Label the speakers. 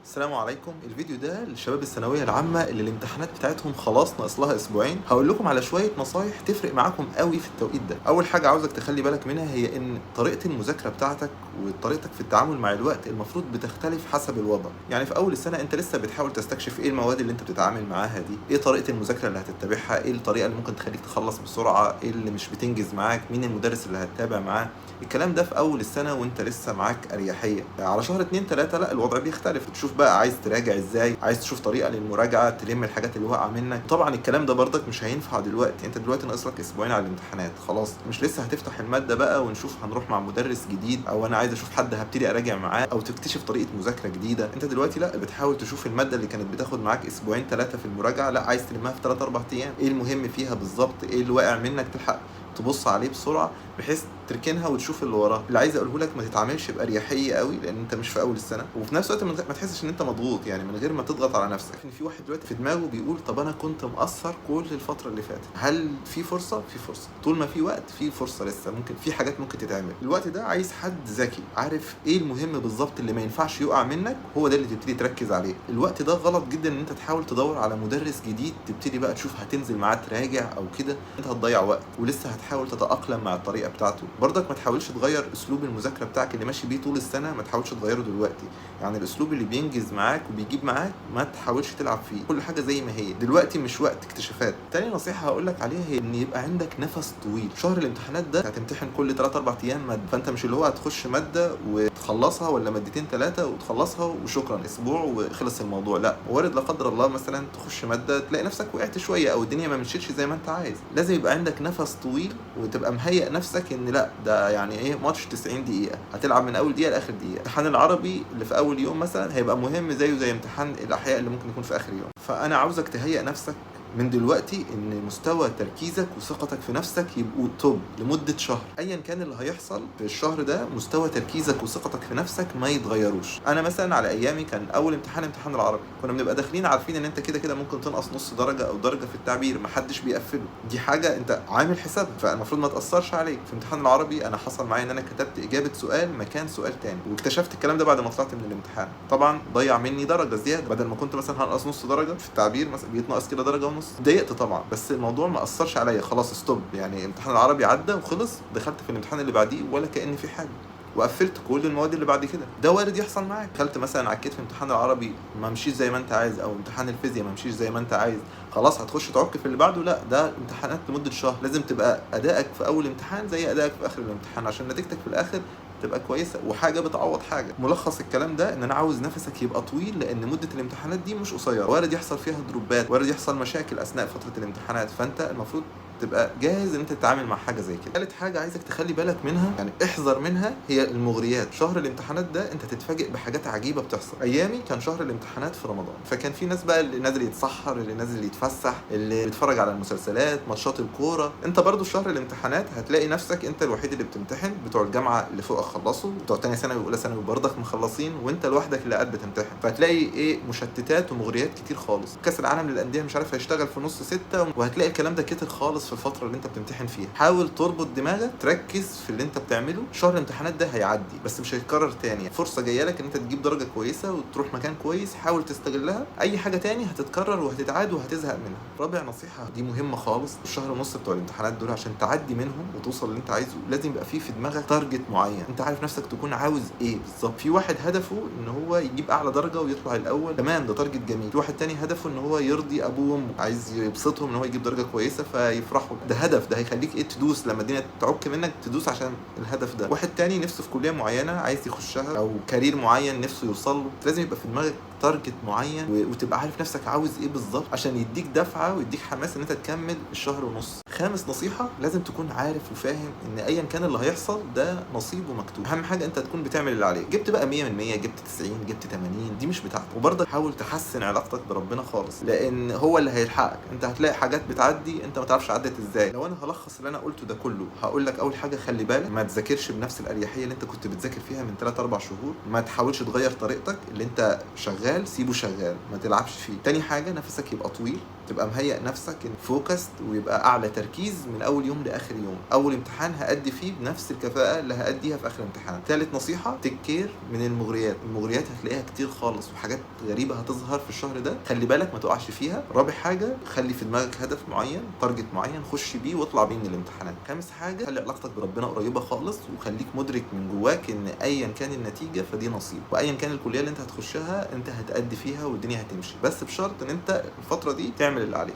Speaker 1: السلام عليكم. الفيديو ده للشباب الثانويه العامه اللي الامتحانات بتاعتهم خلاص ناقص لها اسبوعين. هقول لكم على شويه نصايح تفرق معاكم قوي في التوقيت ده. اول حاجه عاوزك تخلي بالك منها هي ان طريقه المذاكره بتاعتك وطريقتك في التعامل مع الوقت المفروض بتختلف حسب الوضع. يعني في اول السنه انت لسه بتحاول تستكشف ايه المواد اللي انت بتتعامل معاها دي، ايه طريقه المذاكره اللي هتتبعها، ايه الطريقه اللي ممكن تخليك تخلص بسرعه، ايه اللي مش بتنجز معاك، مين المدرس اللي هتتابع معاه. الكلام ده في اول السنه وانت لسه معاك اريحيه. على شهر 2 3 لا، الوضع بيختلف. تشوف بقى عايز تراجع ازاي، عايز تشوف طريقه للمراجعه تلم الحاجات اللي واقعه منك. طبعا الكلام ده برضك مش هينفع دلوقتي، انت دلوقتي ناقص لك اسبوعين على الامتحانات خلاص. مش لسه هتفتح الماده بقى ونشوف هنروح مع مدرس جديد، او انا عايز اشوف حد هبتدي اراجع معاه، او تكتشف طريقه مذاكره جديده. انت دلوقتي لا، بتحاول تشوف الماده اللي كانت بتاخد معاك اسبوعين 3 في المراجعه، لا عايز تلمها في 3 4 ايام. ايه المهم فيها بالظبط، ايه اللي واقع منك، تلحق تبص عليه بسرعه بحيث تركنها وتشوف اللي وراه. اللي عايز اقوله لك، ما تتعاملش باريحيه قوي لان انت مش في اول السنه، وفي نفس الوقت ما تحسش ان انت مضغوط، يعني من غير ما تضغط على نفسك. ان في واحد دلوقتي في دماغه بيقول طب انا كنت مقصر كل الفتره اللي فاتت، هل في فرصه؟ في فرصه، طول ما في وقت في فرصه، لسه ممكن في حاجات ممكن تتعمل. الوقت ده عايز حد ذكي عارف ايه المهم بالظبط اللي ما ينفعش يقع منك، هو ده اللي تبتدي تركز عليه. الوقت ده غلط جدا ان انت تحاول تدور على مدرس جديد تبتدي بقى تشوف هتنزل معاه تراجع او كده، انت هتضيع وقت ولسه هتحاول تتاقلم مع الطريقه بتاعته. برضك ما تحاولش تغير اسلوب المذاكره بتاعك اللي ماشي بيه طول السنه، ما تحاولش تغيره دلوقتي. يعني الاسلوب اللي بينجز معاك وبيجيب معاك ما تحاولش تلعب فيه، كل حاجه زي ما هي دلوقتي، مش وقت اكتشافات. تاني نصيحه هقول لك عليها هي ان يبقى عندك نفس طويل. شهر الامتحانات ده هتمتحن كل 3 4 ايام ماده، فانت مش اللي هو هتخش ماده وتخلصها ولا مادتين 3 وتخلصها وشكرا اسبوع وخلص الموضوع. لا، وارد لا قدر الله مثلا تخش ماده تلاقي نفسك وقعت شويه او الدنيا ما مشيتش زي ما انت عايز. لازم يبقى عندك نفس طويل وتبقى مهيئ نفسك ان لا، ده يعني ايه ماتش 90 دقيقه، هتلعب من اول دقيقه لاخر دقيقه. امتحان العربي اللي في اول يوم مثلا هيبقى مهم زيه زي امتحان الاحياء اللي ممكن يكون في اخر يوم. فانا عاوزك تهيئ نفسك من دلوقتي ان مستوى تركيزك وثقتك في نفسك يبقوا توب لمده شهر. ايا كان اللي هيحصل في الشهر ده، مستوى تركيزك وثقتك في نفسك ما يتغيروش. انا مثلا على ايامي كان اول امتحان العربي، كنا بنبقى داخلين عارفين ان انت كده كده ممكن تنقص نص درجه او درجه في التعبير، محدش بيقفله، دي حاجه انت عامل حسابها، فالمفروض ما تاثرش عليك. في امتحان العربي انا حصل معايا ان انا كتبت اجابه سؤال مكان سؤال تاني، واكتشفت الكلام ده بعد ما طلعت من الامتحان. طبعا ضيع مني درجه زياده، بدل ما كنت مثلا هنقص نص درجه في التعبير مثلا بيتنقص كده درجه ونص. اتضايقت طبعا، بس الموضوع ما اثرش عليا، خلاص ستوب. يعني امتحان العربي عدى وخلص، دخلت في الامتحان اللي بعديه ولا كأن في حاجه، وقفلت كل المواد اللي بعد كده. ده وارد يحصل معاك. دخلت مثلا عكيت في امتحان العربي ما مشيش زي ما انت عايز، او امتحان الفيزياء ما مشيش زي ما انت عايز، خلاص هتخش تعك في اللي بعده. لا، ده امتحانات لمده شهر، لازم تبقى ادائك في اول امتحان زي ادائك في اخر الامتحان عشان نتيجتك في الاخر تبقى كويسه، وحاجه بتعوض حاجه. ملخص الكلام ده ان انا عاوز نفسك يبقى طويل، لان مده الامتحانات دي مش قصيره، وارد يحصل فيها دروبات، وارد يحصل مشاكل اثناء فتره الامتحانات، فانت المفروض تبقى جاهز ان انت تتعامل مع حاجه زي كده. ثالث حاجه عايزك تخلي بالك منها، يعني احذر منها، هي المغريات. شهر الامتحانات ده انت تتفاجئ بحاجات عجيبه بتحصل. ايامي كان شهر الامتحانات في رمضان، فكان في ناس بقى اللي نازل يتسحر، اللي نازل يتفسح، اللي بيتفرج على المسلسلات، ماتشات الكوره. انت برضو شهر الامتحانات هتلاقي نفسك انت الوحيد اللي بتمتحن، بتوع الجامعه اللي فوقك خلصوا، بتوع تانية ثانوي واولى ثانوي برضك مخلصين، وانت لوحدك اللي قاعد بتمتحن. فهتلاقي ايه، مشتتات ومغريات كتير خالص. كاس العالم للانديه مش عارف هيشتغل في نص 6، وهتلاقي الكلام ده كتر خالص في الفتره اللي انت بتمتحن فيها. حاول تربط دماغك، تركز في اللي انت بتعمله. شهر الامتحانات ده هيعدي بس مش هيتكرر تاني، فرصه جايه لك ان انت تجيب درجه كويسه وتروح مكان كويس، حاول تستغلها. اي حاجه تاني هتتكرر وهتتعاد وهتزهق منها. رابع نصيحه دي مهمه خالص، الشهر ونص بتوع الامتحانات دول عشان تعدي منهم وتوصل اللي انت عايزه، لازم يبقى في دماغك تارجت معين، انت عارف نفسك تكون عاوز ايه بالظبط. في واحد هدفه ان هو يجيب اعلى درجه ويطلع الاول، تمام، ده تارجت جميل. في واحد تاني هدفه ان هو يرضي ابوه وامه، عايز يبسطهم ان هو يجيب درجه كويسه فيفرحوا، ده هدف، ده هيخليك ايه، تدوس لما الدنيا تعك منك، تدوس عشان الهدف ده. واحد تاني نفسه في كليه معينه عايز يخشها، او كارير معين نفسه يوصل له، لازم يبقى في دماغك تارجت معين وتبقى عارف نفسك عاوز ايه بالظبط عشان يديك دفعه ويديك حماس ان انت تكمل الشهر ونص. خامس نصيحه، لازم تكون عارف وفاهم ان ايا كان اللي هيحصل ده نصيب ومكتوب. اهم حاجه انت تكون بتعمل اللي عليك. جبت بقى 100%، جبت 90، جبت 80، دي مش بتاعتك. وبرضه حاول تحسن علاقتك بربنا خالص، لان هو اللي هيلحقك. انت هتلاقي حاجات بتعدي انت ما تعرفش عدت ازاي. لو انا هلخص اللي انا قلته ده كله، هقول لك اول حاجه خلي بالك ما تذاكرش بنفس الاريحيه اللي انت كنت بتذاكر فيها من 3 4 شهور. ما تحاولش تغير طريقتك، اللي انت شغال سيبه شغال، ما تلعبش فيه. تاني حاجه، نفسك يبقى طويل، تبقى مهيئ نفسك ان فوكست ويبقى اعلى تركيز من اول يوم لاخر يوم. اول امتحان هادي فيه بنفس الكفاءه اللي هاديها في اخر امتحان. ثالث نصيحه، تيك كير من المغريات هتلاقيها كتير خالص وحاجات غريبه هتظهر في الشهر ده، خلي بالك ما تقعش فيها. رابع حاجه، خلي في دماغك هدف معين، تارجت معين، خش بيه واطلع بيه من الامتحانات. خامس حاجه، خلي علاقتك بربنا قريبه خالص، وخليك مدرك من جواك ان ايا كان النتيجه فدي نصيب، وايا كان الكليه اللي انت هتخشها انت هتأدي فيها والدنيا هتمشي، بس بشرط ان انت الفتره دي تعمل اللي عليك.